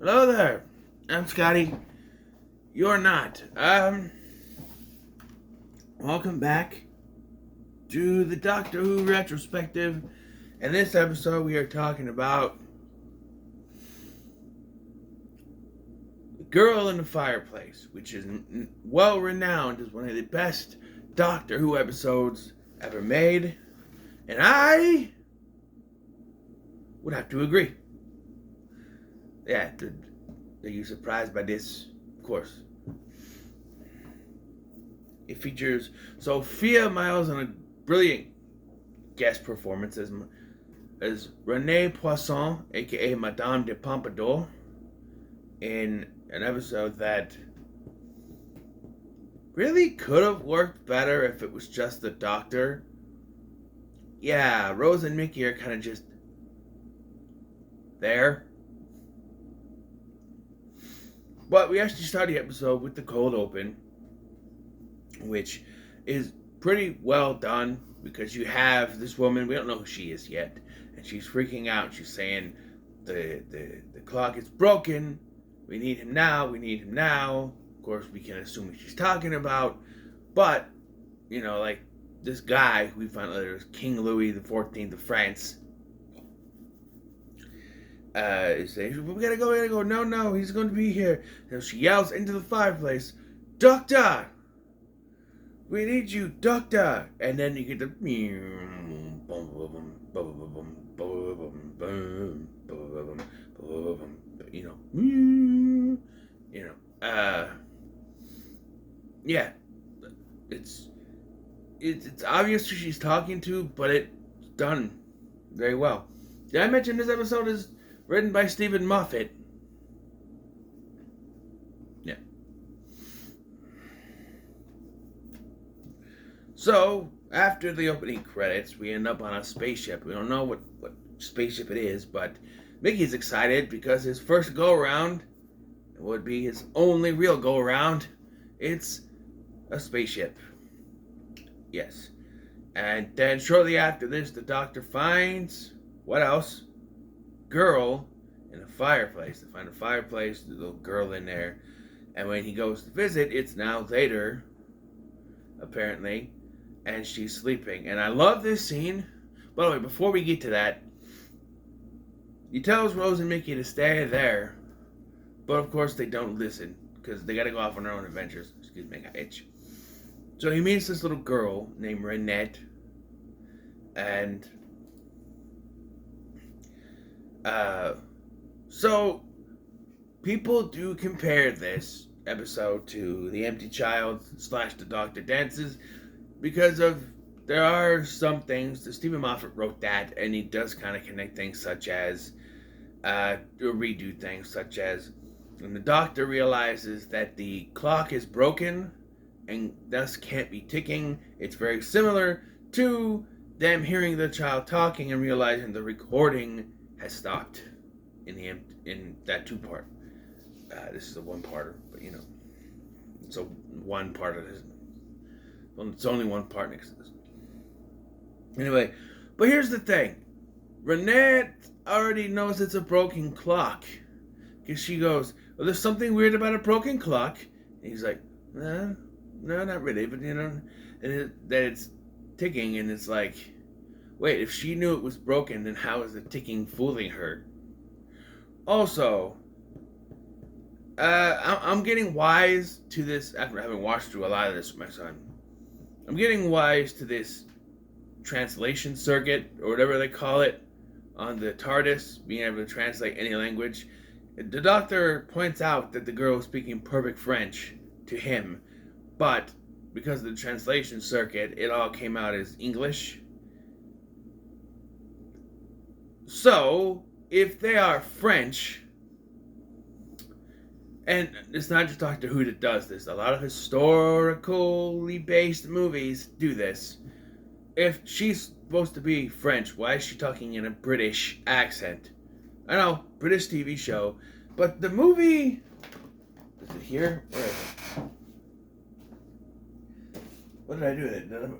Hello there. I'm Scotty. You're not. Welcome back to the Doctor Who Retrospective. In this episode, we are talking about The Girl in the Fireplace, which is well renowned as one of the best Doctor Who episodes ever made. And I would have to agree. Yeah, are you surprised by this? Of course. It features Sophia Myles on a brilliant guest performance as Renee Poisson, aka Madame de Pompadour, in an episode that really could have worked better if it was just the Doctor. Yeah, Rose and Mickey are kind of just there. But we actually start the episode with the cold open, which is pretty well done because you have this woman, we don't know who she is yet, and she's freaking out. She's saying the clock is broken, we need him now. Of course, we can assume what she's talking about, but, like this guy who we find out later is King Louis XIV of France, is saying, we gotta go, no, he's going to be here. So she yells into the fireplace, Doctor! We need you, Doctor! And then you get the yeah. It's obvious who she's talking to, but it's done very well. Did I mention this episode is written by Stephen Moffat? Yeah. So, after the opening credits, we end up on a spaceship. We don't know what spaceship it is, but Mickey's excited because his first go-around would be his only real go-around. It's a spaceship. Yes. And then shortly after this, the Doctor finds, what else? Girl in a fireplace. They find a fireplace, the little girl in there. And when he goes to visit, it's now later, apparently, and she's sleeping. And I love this scene. By the way, before we get to that, he tells Rose and Mickey to stay there, but of course they don't listen because they got to go off on their own adventures. Excuse me, I got itch. So he meets this little girl named Renette, and so people do compare this episode to The Empty Child / The Doctor Dances because there are some things. Stephen Moffat wrote that, and he does kind of connect things such as redo things such as when the Doctor realizes that the clock is broken and thus can't be ticking. It's very similar to them hearing the child talking and realizing the recording has stopped in that two-part. This is a one-parter, but it's a one part of this. It's only one part next to this. Anyway, but here's the thing. Renette already knows it's a broken clock. Because she goes, well, there's something weird about a broken clock. And he's like, no, not really. But, that it's ticking. And it's like, wait, if she knew it was broken, then how is the ticking fooling her? Also, I'm getting wise to this after having watched through a lot of this with my son. I'm getting wise to this translation circuit, or whatever they call it, on the TARDIS, being able to translate any language. The Doctor points out that the girl is speaking perfect French to him, but because of the translation circuit, it all came out as English. So, if they are French, and it's not just Doctor Who that does this, a lot of historically based movies do this. If she's supposed to be French, why is she talking in a British accent? I know, British TV show, but the movie... Is it here? Where is it? What did I do with it?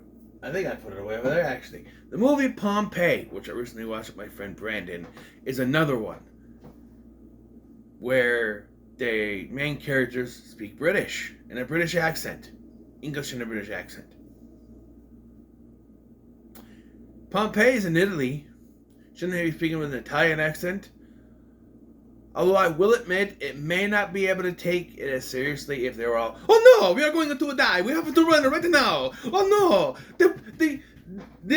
I think I put it away over there, actually. The movie Pompeii, which I recently watched with my friend Brandon, is another one where the main characters speak British in a British accent. English in a British accent. Pompey's in Italy. Shouldn't they be speaking with an Italian accent? Although I will admit, it may not be able to take it as seriously if they were all, oh no, we are going to die, we have to run right now, oh no, the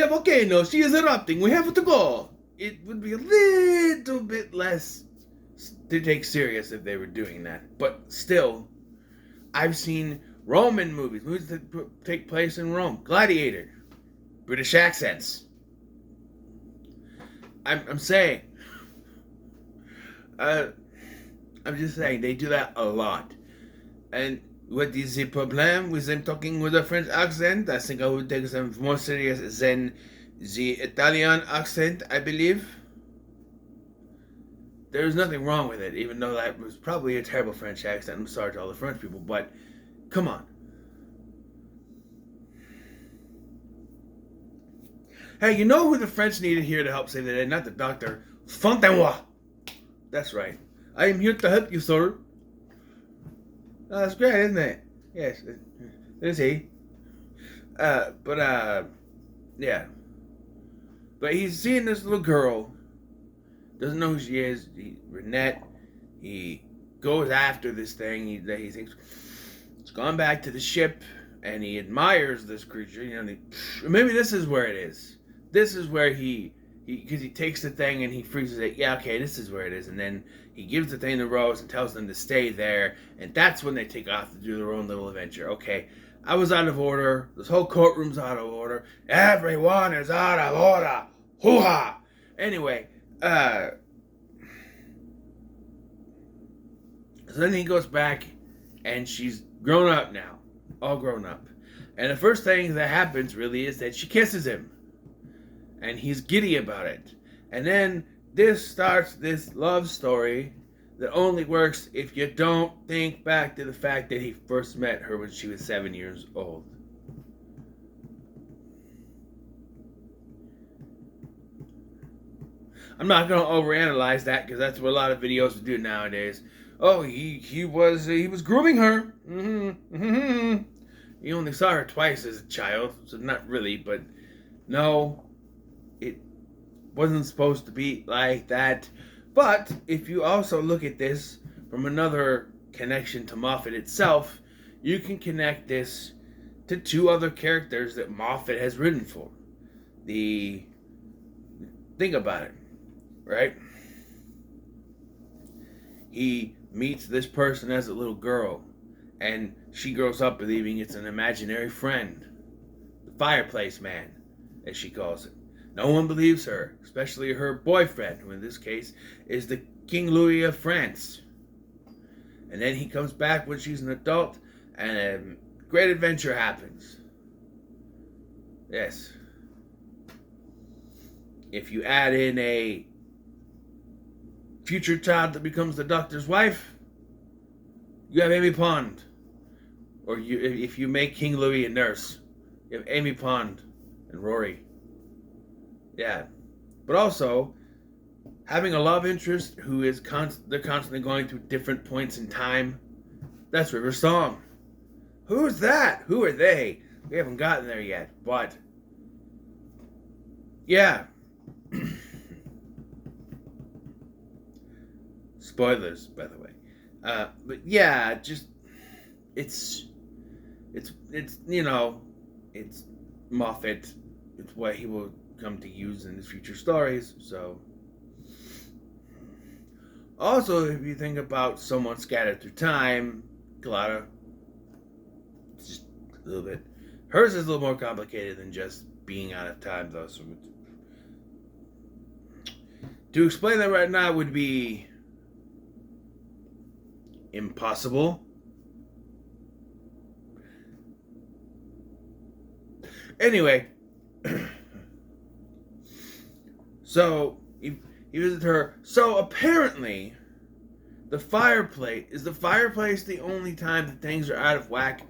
volcano, she is erupting, we have to go. It would be a little bit less to take serious if they were doing that. But still, I've seen Roman movies that take place in Rome. Gladiator, British accents. I'm saying, I'm just saying, they do that a lot. And what is the problem with them talking with a French accent? I think I would take them more serious than the Italian accent, I believe. There's nothing wrong with it, even though that was probably a terrible French accent. I'm sorry to all the French people, but come on. Hey, you know who the French needed here to help save the day? Not the doctor. Fontenoy. That's right. I am here to help you, sir. Oh, that's great, isn't it? Yes, it is he. Yeah. But he's seeing this little girl. Doesn't know who she is. Renette. He goes after this thing. He thinks it's gone back to the ship, and he admires this creature. You know, maybe this is where it is. This is where because he takes the thing and he freezes it. Yeah, okay, this is where it is. And then he gives the thing to Rose and tells them to stay there. And that's when they take off to do their own little adventure. Okay, I was out of order. This whole courtroom's out of order. Everyone is out of order. Hoo-ha! Anyway, so then he goes back and she's grown up now. All grown up. And the first thing that happens really is that she kisses him. And he's giddy about it. And then this starts this love story that only works if you don't think back to the fact that he first met her when she was 7 years old. I'm not going to overanalyze that because that's what a lot of videos do nowadays. Oh, he was grooming her. He only saw her twice as a child, so not really, but no. It wasn't supposed to be like that. But if you also look at this from another connection to Moffat itself, you can connect this to two other characters that Moffat has written for. Think about it, right? He meets this person as a little girl, and she grows up believing it's an imaginary friend. The Fireplace Man, as she calls it. No one believes her, especially her boyfriend, who in this case is the King Louis of France. And then he comes back when she's an adult, and a great adventure happens. Yes. If you add in a future child that becomes the doctor's wife, you have Amy Pond. Or if you make King Louis a nurse, you have Amy Pond and Rory. Yeah, but also having a love interest who is they're constantly going through different points in time. That's River Song. Who's that? Who are they? We haven't gotten there yet, but yeah. Spoilers, by the way. But yeah, just it's you know, it's Moffat. It's what he will come to use in his future stories. So also, if you think about someone scattered through time, Clara, just a little bit. Hers is a little more complicated than just being out of time, though. So to explain that right now would be impossible. Anyway. So, he visited her. So, apparently, the fireplace the only time that things are out of whack?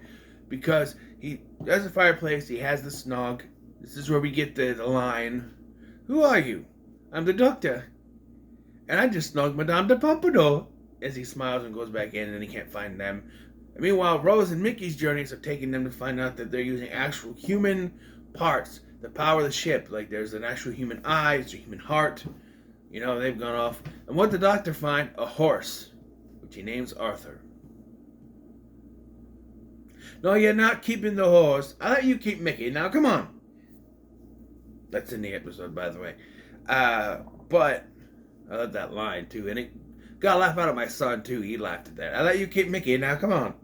Because he has a fireplace, he has the snog. This is where we get the line. Who are you? I'm the doctor. And I just snogged Madame de Pompadour. as he smiles and goes back in, and then he can't find them. And meanwhile, Rose and Mickey's journeys are taking them to find out that they're using actual human parts to power the ship. Like there's an actual human eye, there's a human heart. You know, they've gone off. And what the doctor find? A horse, which he names Arthur. No, you're not keeping the horse. I let you keep Mickey. Now, come on. That's in the episode, by the way. But I love that line, too. And it got a laugh out of my son, too. He laughed at that. I let you keep Mickey. Now, come on.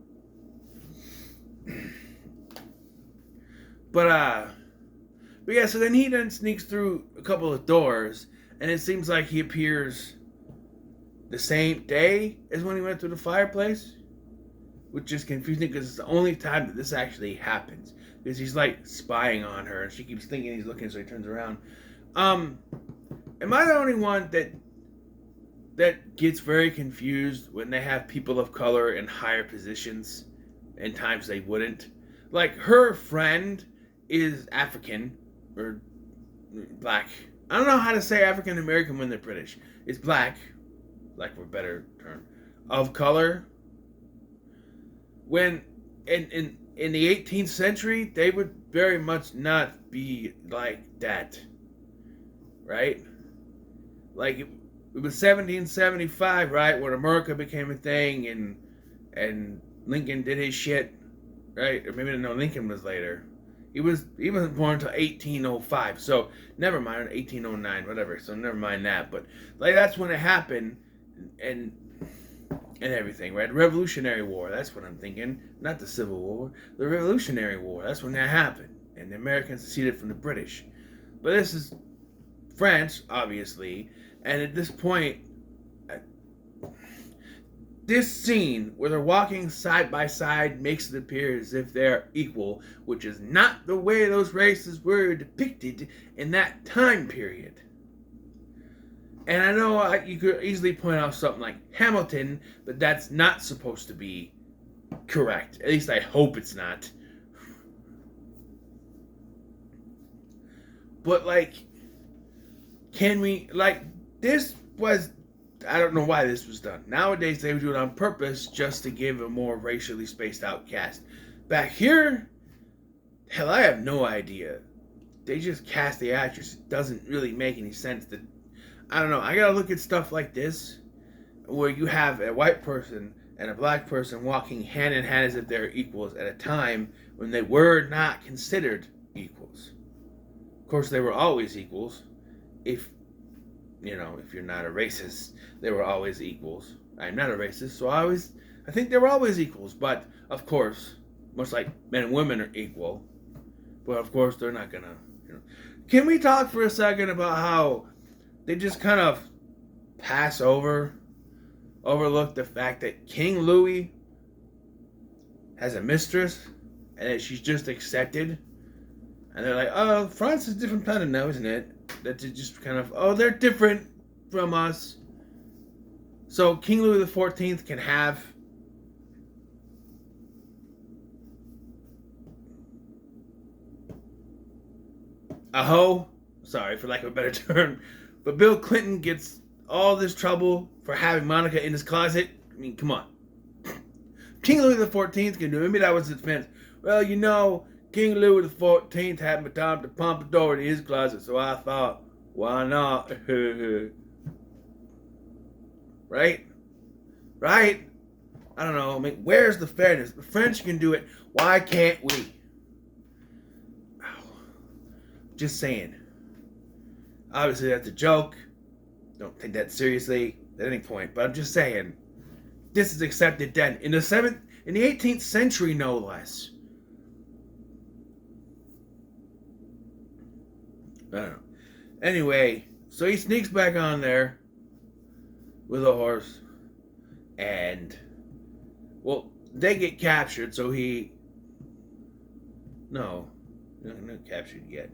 But yeah, so then he sneaks through a couple of doors, and it seems like he appears the same day as when he went through the fireplace, which is confusing because it's the only time that this actually happens. Because he's like spying on her, and she keeps thinking he's looking, so he turns around. Am I the only one that gets very confused when they have people of color in higher positions in times they wouldn't? Like, her friend is African, or black. I don't know how to say African American when they're British. It's black, for a better term, of color. When in the 18th century, they would very much not be like that, right? Like it was 1775, right, when America became a thing, and Lincoln did his shit, right? Or maybe no, Lincoln was later. He wasn't born until 1805, so never mind, 1809, whatever. So never mind that. But like that's when it happened, and everything, right? The Revolutionary War, that's what I'm thinking. Not the Civil War. The Revolutionary War, that's when that happened. And the Americans seceded from the British. But this is France, obviously. And at this point, this scene where they're walking side by side makes it appear as if they're equal, which is not the way those races were depicted in that time period. And I know you could easily point out something like Hamilton, but that's not supposed to be correct. At least I hope it's not. But can we, this was, I don't know why this was done. Nowadays they would do it on purpose just to give a more racially spaced out cast. Back here, hell, I have no idea. They just cast the actress. It doesn't really make any sense to, I don't know. I gotta look at stuff like this, where you have a white person and a black person walking hand in hand as if they're equals at a time when they were not considered equals. Of course, they were always equals. If you're not a racist, they were always equals. I'm not a racist, so I think they were always equals. But of course, much like men and women are equal, but of course they're not gonna. Can we talk for a second about how they just kind of overlook the fact that King Louis has a mistress and that she's just accepted? And they're like, oh, France is a different planet now, isn't it? That just kind of, oh, they're different from us. So King Louis XIV can have a hoe. Sorry, for lack of a better term. But Bill Clinton gets all this trouble for having Monica in his closet. I mean, come on. King Louis XIV can do it. Maybe that was his defense. Well, King Louis XIV had Madame de Pompadour in his closet, so I thought, why not? Right? Right? I don't know. I mean, where's the fairness? The French can do it. Why can't we? Just saying. Obviously, that's a joke. Don't take that seriously at any point. But I'm just saying, this is accepted then. In the 18th century, no less. I don't know. Anyway, so he sneaks back on there with a horse, and they get captured. So not captured yet.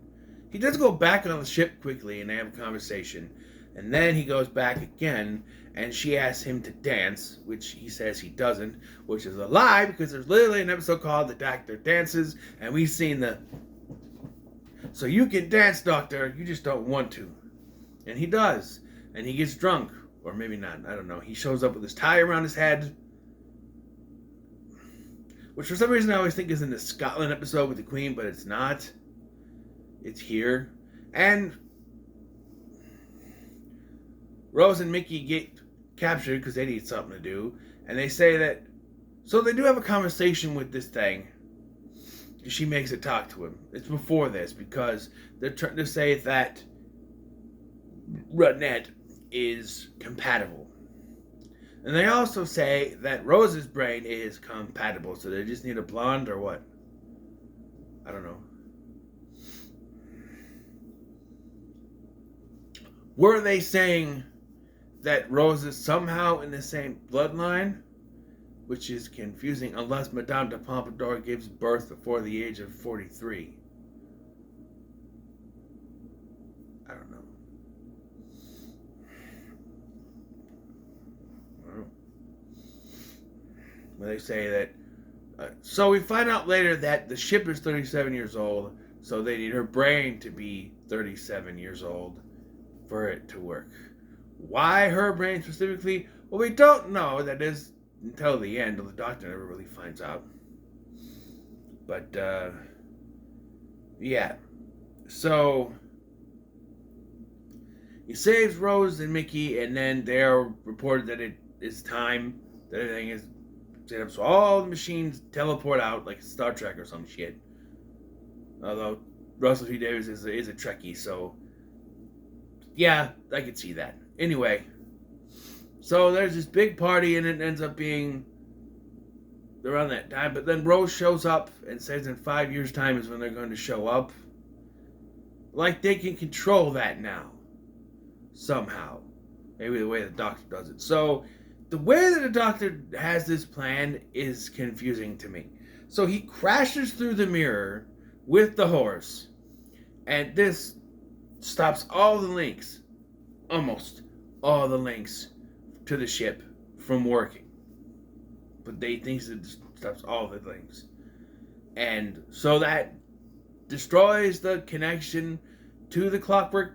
He does go back on the ship quickly, and they have a conversation, and then he goes back again, and she asks him to dance, which he says he doesn't, which is a lie because there's literally an episode called "The Doctor Dances," and we've seen so you can dance, doctor, you just don't want to. And he does. And he gets drunk Or maybe not. I don't know. He shows up with his tie around his head. Which for some reason I always think is in the Scotland episode with the Queen, but it's not. It's here. And Rose and Mickey get captured because they need something to do. And they say that... So they do have a conversation with this thing. She makes it talk to him. It's before this because they're trying to say that Rutnet is compatible. And they also say that Rose's brain is compatible. So they just need a blonde or what? I don't know. Were they saying that Rose is somehow in the same bloodline? Which is confusing unless Madame de Pompadour gives birth before the age of 43. I don't know. Well, they say that... so we find out later that the ship is 37 years old, so they need her brain to be 37 years old for it to work. Why her brain specifically? Well, we don't know. That is... until the end, the doctor never really finds out. But, yeah. So, he saves Rose and Mickey, and then they're reported that it is time, that everything is set up. So all the machines teleport out, like Star Trek or some shit. Although, Russell T. Davies is a Trekkie, so, yeah, I could see that. Anyway... So there's this big party, and it ends up being around that time. But then Rose shows up and says in 5 years' time is when they're going to show up. Like they can control that now. Somehow. Maybe the way the doctor does it. So the way that the doctor has this plan is confusing to me. So he crashes through the mirror with the horse. And this stops all the links. Almost all the links to the ship from working. But they think it stops all the things. And so that destroys the connection to the Clockwork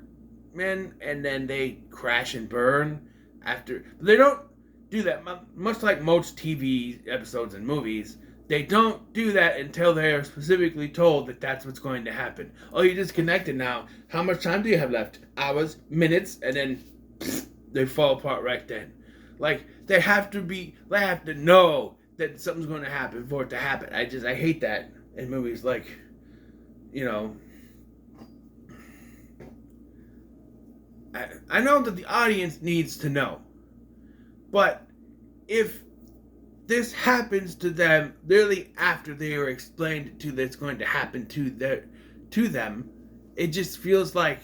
Men, and then they crash and burn after. But they don't do that. Much like most TV episodes and movies, they don't do that until they are specifically told that that's what's going to happen. Oh, you disconnected now. How much time do you have left? Hours, minutes, and then they fall apart right then. Like, they have to know that something's going to happen for it to happen. I hate that in movies. Like, you know, I know that the audience needs to know. But if this happens to them literally after they were explained to that it's going to happen to them, it just feels like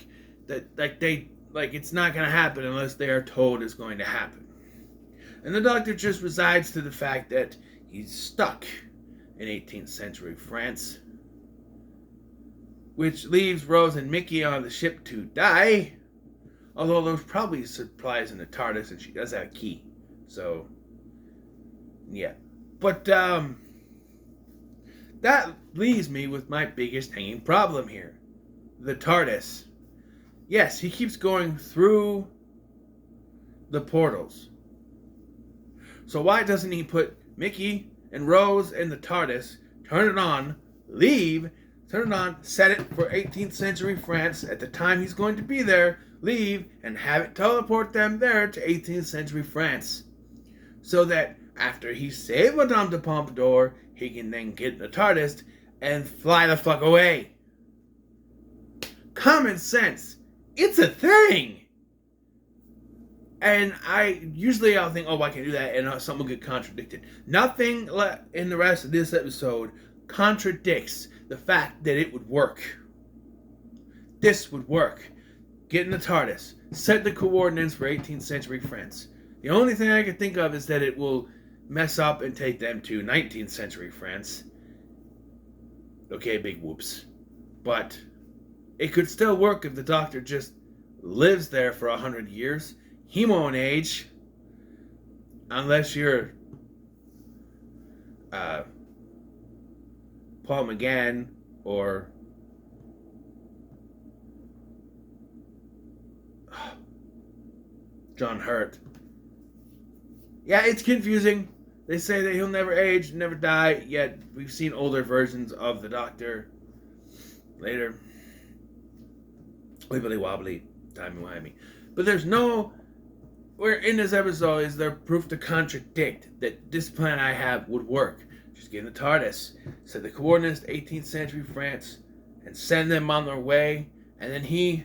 that, like it's not going to happen unless they are told it's going to happen. And the doctor just resides to the fact that he's stuck in 18th century France, which leaves Rose and Mickey on the ship to die. Although there's probably supplies in the TARDIS, and she does have a key. So, yeah. But, that leaves me with my biggest hanging problem here. The TARDIS. Yes, he keeps going through the portals. So why doesn't he put Mickey and Rose in the TARDIS, turn it on, leave, turn it on, set it for 18th century France at the time he's going to be there, leave, and have it teleport them there to 18th century France. So that after he saved Madame de Pompadour, he can then get in the TARDIS and fly the fuck away. Common sense. It's a thing. And I'll think, oh, I can do that, and something will get contradicted. Nothing in the rest of this episode contradicts the fact that it would work. This would work. Get in the TARDIS. Set the coordinates for 18th century France. The only thing I can think of is that it will mess up and take them to 19th century France. Okay, big whoops. But it could still work if the Doctor just lives there for 100 years. He won't age. Unless you're Paul McGann or John Hurt. Yeah, it's confusing. They say that he'll never age, never die, yet we've seen older versions of the Doctor later. Wibbly wobbly, timey-wimey. But there's no... Where in this episode is there proof to contradict that this plan I have would work. Just get in the TARDIS, set the coordinates to 18th century France, and send them on their way, and then he,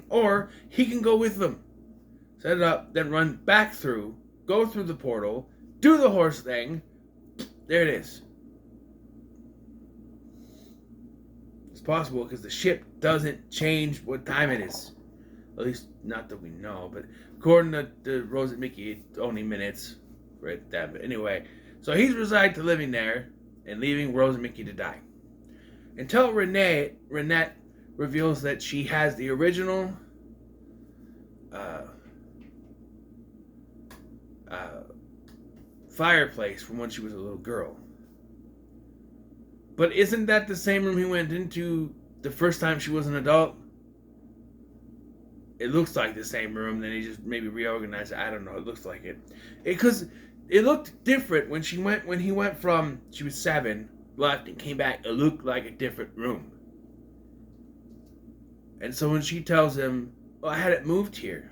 or he can go with them. Set it up, then run back through, go through the portal, do the horse thing. There it is. It's possible because the ship doesn't change what time it is. At least, not that we know, but according to Rose and Mickey, it's only minutes. Right, that. But anyway, so he's resigned to living there and leaving Rose and Mickey to die. Until Renette reveals that she has the original fireplace from when she was a little girl. But isn't that the same room he went into the first time she was an adult? It looks like the same room, then he just maybe reorganized it. I don't know, it looks like it. Because it looked different when he went from, she was 7, left and came back, it looked like a different room. And so when she tells him, I had it moved here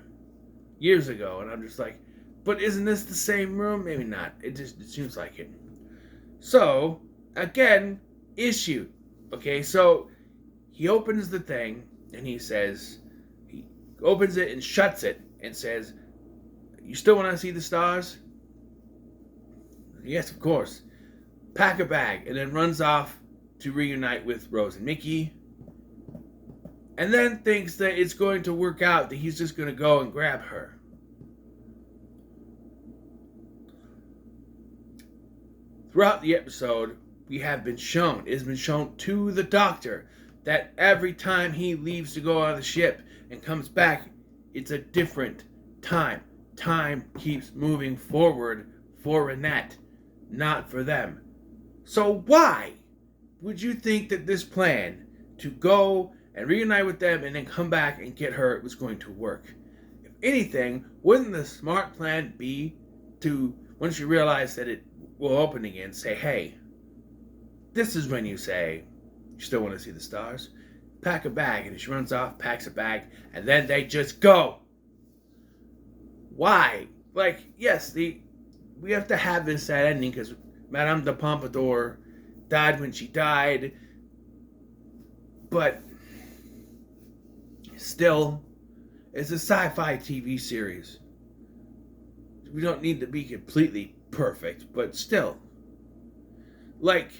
years ago, and I'm just like, but isn't this the same room? Maybe not. It seems like it. So, again, issue. Okay, so he opens the thing, and he opens it and shuts it, and says, you still want to see the stars? Yes, of course. Pack a bag, and then runs off to reunite with Rose and Mickey. And then thinks that it's going to work out, that he's just going to go and grab her. Throughout the episode, it has been shown to the Doctor, that every time he leaves to go out of the ship and comes back, it's a different time. Time keeps moving forward for Renette, not for them. So why would you think that this plan to go and reunite with them and then come back and get her was going to work? If anything, wouldn't the smart plan be to, once you realize that it will open again, say, hey, this is when you say you still want to see the stars? Pack a bag. And she runs off, packs a bag, and then they just go. Why? Like, yes, we have to have this sad ending because Madame de Pompadour died when she died, but still, it's a sci-fi TV series. We don't need to be completely perfect, but still. Like,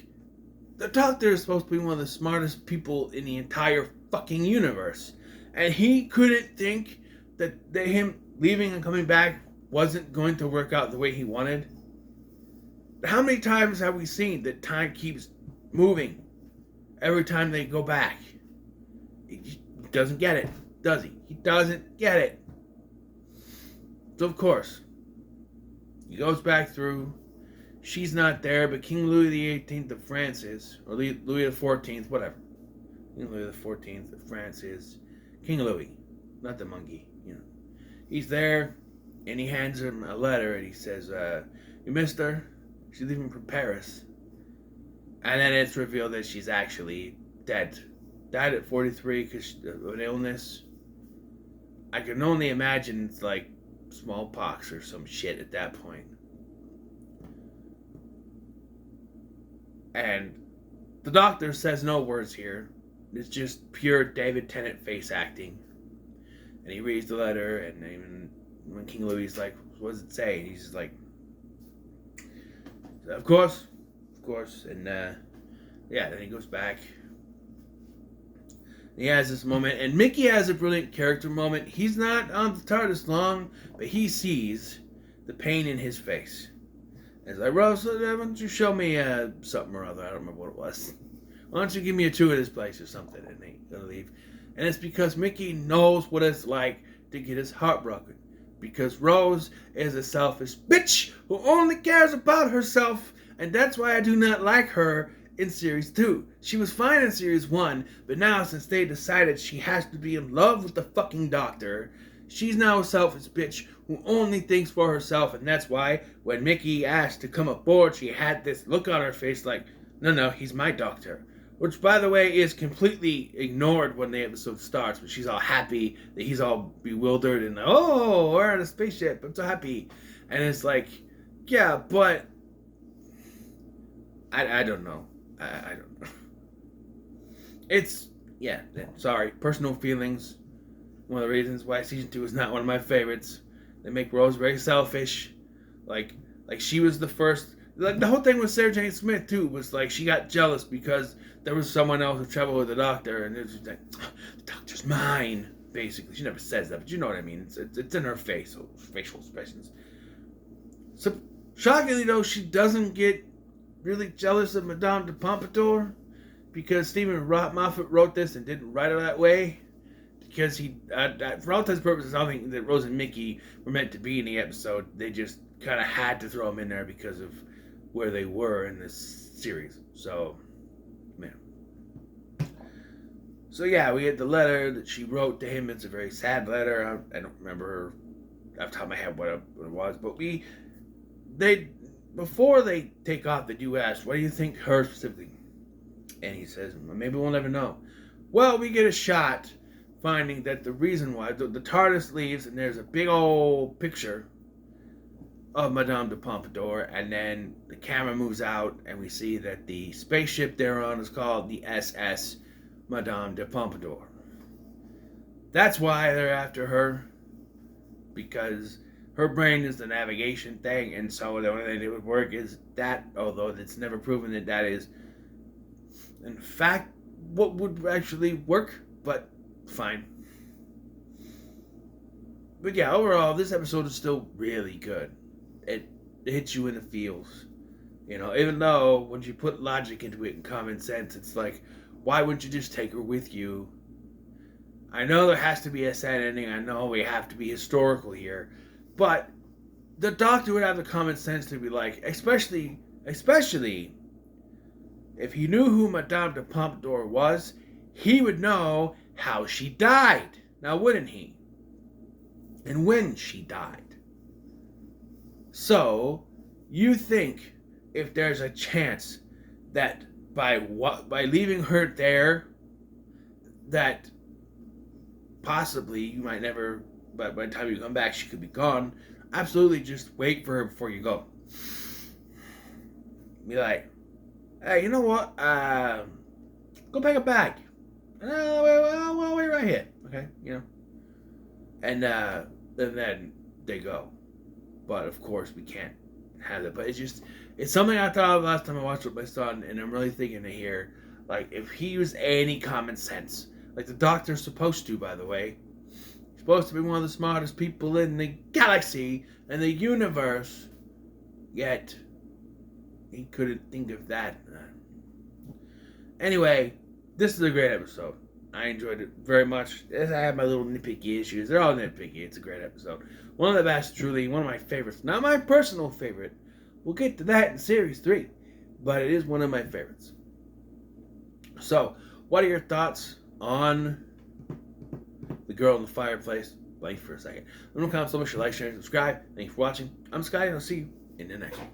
the Doctor is supposed to be one of the smartest people in the entire fucking universe. And he couldn't think that him leaving and coming back wasn't going to work out the way he wanted. How many times have we seen that time keeps moving every time they go back? He doesn't get it, does he? He doesn't get it. So of course, he goes back through. She's not there, but King Louis XVIII of France is, or Louis XIV, whatever. King Louis XIV of France is King Louis, not the monkey. He's there, and he hands him a letter, and he says, "You missed her. She's leaving for Paris." And then it's revealed that she's actually dead. Died at 43 because of an illness. I can only imagine it's like smallpox or some shit at that point. And the Doctor says no words here. It's just pure David Tennant face acting. And he reads the letter, and even when King Louis is like, what does it say? And he's just like, of course. And then he goes back. He has this moment, and Mickey has a brilliant character moment. He's not on the TARDIS long, but he sees the pain in his face. And he's like, Rose, why don't you show me something or other? I don't remember what it was. Why don't you give me a tour of this place or something? And he's going to leave. And it's because Mickey knows what it's like to get his heart broken. Because Rose is a selfish bitch who only cares about herself. And that's why I do not like her in Series 2. She was fine in Series 1, but now since they decided she has to be in love with the fucking Doctor, she's now a selfish bitch who only thinks for herself, and that's why when Mickey asked to come aboard, she had this look on her face like, no, he's my Doctor. Which, by the way, is completely ignored when the episode starts, but she's all happy that he's all bewildered and, oh, we're on a spaceship, I'm so happy. And it's like, yeah, but I don't know. I don't know. It's, yeah, sorry, personal feelings. One of the reasons why Season 2 is not one of my favorites. They make Rose very selfish. Like she was the first. Like, the whole thing with Sarah Jane Smith, too, was like she got jealous because there was someone else who traveled with the Doctor, and it was like, the Doctor's mine, basically. She never says that, but you know what I mean. It's in her face, so facial expressions. So, shockingly, though, she doesn't get really jealous of Madame de Pompadour because Stephen Moffat wrote this and didn't write it that way. Because he, for all intents and purposes, I don't think that Rose and Mickey were meant to be in the episode. They just kind of had to throw them in there because of where they were in this series. So, man. So, yeah, we had the letter that she wrote to him. It's a very sad letter. I don't remember off the top of my head what it was. But before they take off, they do ask, what do you think her specifically? And he says, maybe we'll never know. Well, we get a shot finding that the reason why the TARDIS leaves and there's a big old picture of Madame de Pompadour, and then the camera moves out and we see that the spaceship they're on is called the SS Madame de Pompadour. That's why they're after her, because her brain is the navigation thing, and so the only thing that would work is that, although it's never proven that that is in fact what would actually work, but fine. But yeah, overall, this episode is still really good. It hits you in the feels. You know, even though when you put logic into it and common sense, it's like, why wouldn't you just take her with you? I know there has to be a sad ending. I know we have to be historical here. But the Doctor would have the common sense to be like, especially if he knew who Madame de Pompadour was, he would know how she died. Now, wouldn't he? And when she died. So, you think if there's a chance that by leaving her there, that possibly you might never, but by the time you come back, she could be gone. Absolutely, just wait for her before you go. Be like, hey, you know what? Go pack a bag. I'll wait right here. Okay, you know. And then they go. But of course we can't have that. But it's something I thought of last time I watched it with my son, and I'm really thinking to hear, like, if he used any common sense, like the Doctor's supposed to, by the way. He's supposed to be one of the smartest people in the galaxy and the universe. Yet he couldn't think of that. Anyway, this is a great episode. I enjoyed it very much. I have my little nitpicky issues. They're all nitpicky. It's a great episode. One of the best, truly. One of my favorites. Not my personal favorite. We'll get to that in Series 3. But it is one of my favorites. So, what are your thoughts on The Girl in the Fireplace? Blank for a second. Let me know, comment so much, like, share, and subscribe. Thank you for watching. I'm Sky, and I'll see you in the next one.